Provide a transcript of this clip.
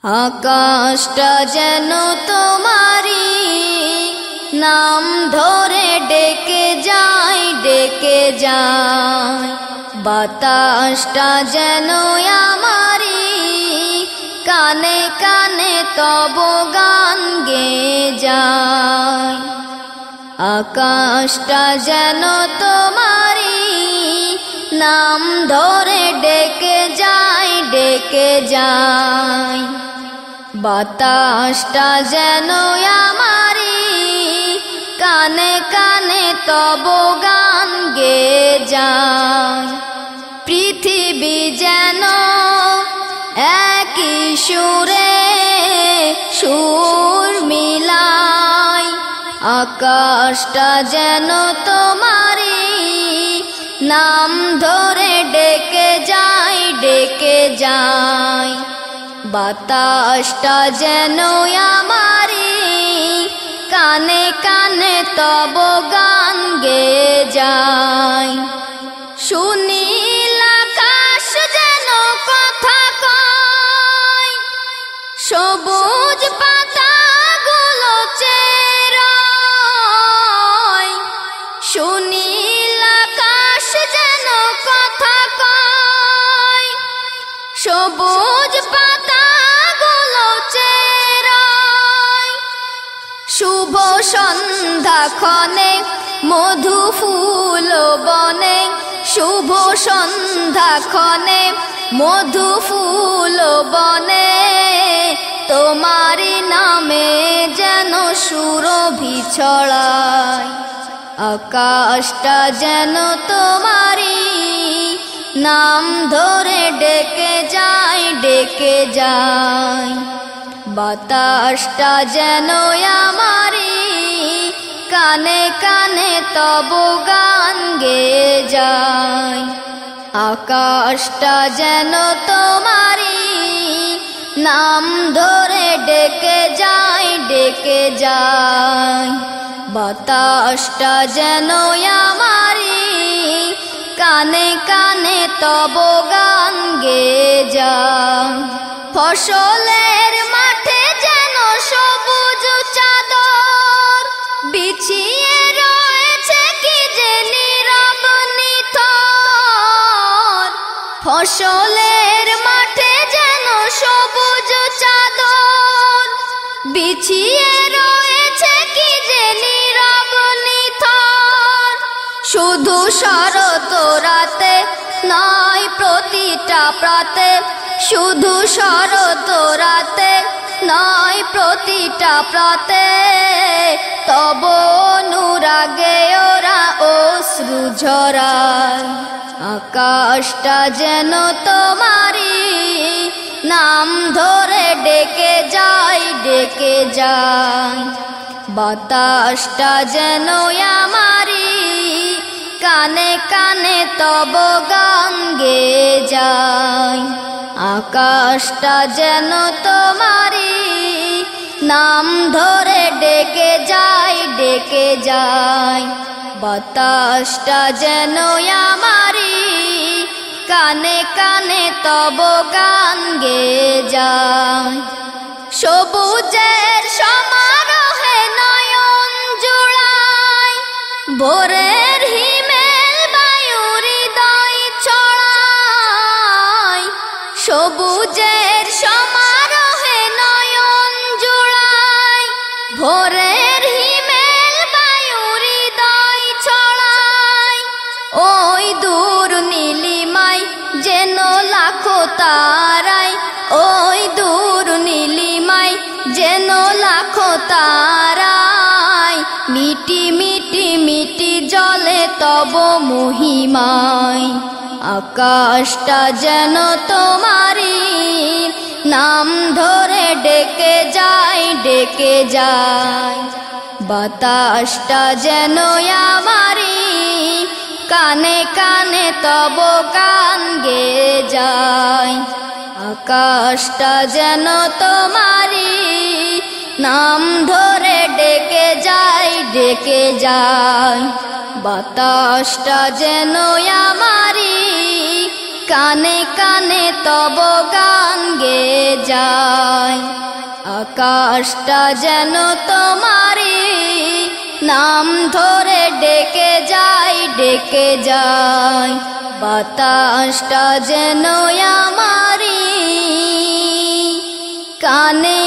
আকাশটা যেন তোমারি নাম ধরে ডেকে যায় ডেকে যায়। বাতাসটা যেন আমারি কানে কানে তব গান গেয়ে যায়। আকাশটা যেন তোমারি নাম ধরে ডেকে যায় ডেকে যায়। বাতাসটা যেন আমারি কানে কানে তব গান গেয়ে যায়। পৃথিবী যেন একই সুরে সুর মিলায়। আকাশটা যেন তোমারি নাম ধরে ডেকে যায় ডেকে যায়। বাতাসটা যেন আমারি কানে কানে তব গান গেয়ে যায়। সুনীল আকাশ যেন কথা কয়, সবুজ পাতাগুলো চেরায়। সুনীল আকাশ যেন কথা কয়, সবুজ পাতাগুলো চেরায়। শুভ সন্ধ্যা ক্ষণে মধু ফুল বনে, শুভ সন্ধ্যা ক্ষণে মধু ফুল বনে। তোমারি নামে যেন সুরভি ছড়ায়। আকাশটা যেন তোমারি নাম ধরে ডেকে যায় ডেকে যায়। বাতাসটা যেন আমারি কানে কানে তব গান গেয়ে যায়। আকাশটা যেন তোমারি নাম ধরে ডেকে যায় ডেকে যায়। বাতাসটা যেন আমারি কানে কানে তব গান গেয়ে যায়। ফসলের মাঠে যেন সবুজ চাদর বিছিয়ে রয়েছে কি যে নীরব নিথর। ফসলের মাঠে যেন সবুজ চাদর বিছিয়ে রয়েছে কি যে নীরব নিথর। শুধু শরৎ রাতে নয় প্রতিটা প্রাতে, শুধু শরৎ রাতে নয় প্রতিটা প্রাতে। তব অনুরাগে ওরা অশ্রু ঝরায়। আকাশটা যেন তোমারি নাম ধরে ডেকে যায় ডেকে যায়। বাতাসটা যেন আমারি কানে কানে তব গান গেয়ে যায়। আকাশটা যেন তোমারি নাম ধরে ডেকে যায় ডেকে যায়। বাতাসটা যেন আমারি কানে কানে তব গান গেয়ে যায়। সবুজের সমারোহে নয়ন জুড়ায়, ভোরের হিমেল বায়ু হৃদয় ছড়ায়। সবুজের সমারোহে নয়ন জুড়ায়, ভোরের হিমেল বায়ু হৃদয় ছড়ায়। ওই দূর নীলিমায় যেন লাখো তারায়, ওই দূর নীলিমায় যেন লাখো তারায়। মিটি মিটি মিটি জলে তব মহিমায়। আকাশটা যেন তোমারি নাম ধরে ডেকে যায় ডেকে যায়। বাতাসটা যেন আমারি কানে কানে তব গান গেয়ে যায়। আকাশটা যেন তোমারি নাম ধরে ডেকে যায় ডেকে যায়। বাতাসটা যেন আমারি কানে কানে তব গান গেয়ে যায়। আকাশটা যেন তোমারি নাম ধরে ডেকে যায় বাতাসটা যেন আমারি কানে